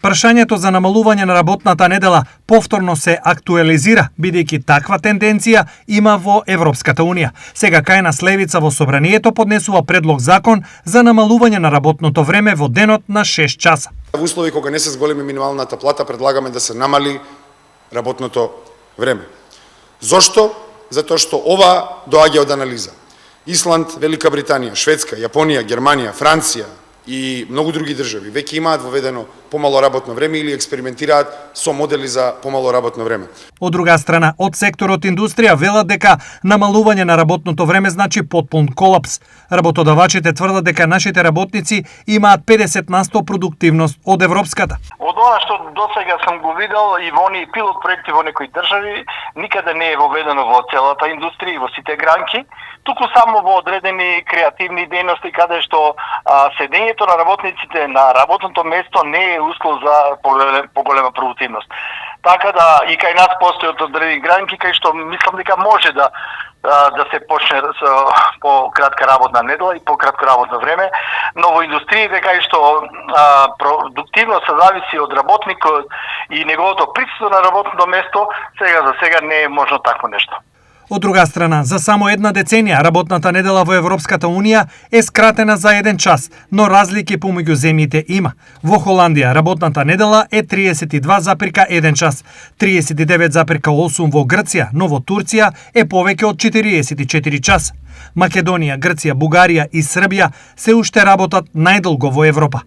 Прашањето за намалување на работната недела повторно се актуализира, бидејќи таква тенденција има во Европската Унија. Сега Кајнас Левица во собранието поднесува предлог закон за намалување на работното време во денот на 6 часа. Во услови кога не се зголеми минималната плата, предлагаме да се намали работното време. Зошто? Затоа што ова доаѓа од анализа. Исланд, Велика Британија, Шведска, Јапонија, Германија, Франција и многу други држави веќе имаат воведено помало работно време или експериментираат со модели за помало работно време. Од друга страна, од секторот индустрија велат дека намалување на работното време значи потпун колапс. Работодавачите тврдат дека нашите работници имаат 50% продуктивност од европската. Од она што досега сум го видел и во оние пилот проекти во некои држави, никаде не е воведено во целата индустрија и во сите гранки, туку само во одредени креативни дејности каде што седењето на работниците на работното место не е услов за поголема продуктивност. Така да и кај нас постојат одредени гранки кај што мислам дека може да се почне со по-кратка работна недела и по-кратко работно време, но во индустриите кај што продуктивност се зависи од работникот и неговото присуство на работното место, за сега не е можно такво нешто. Од друга страна, за само една деценија работната недела во Европската Унија е скратена за 1 час, но разлики помеѓу земјите има. Во Холандија работната недела е 32,1 час, 39,8 во Грција, но во Турција е повеќе од 44 час. Македонија, Грција, Бугарија и Србија се уште работат најдолго во Европа.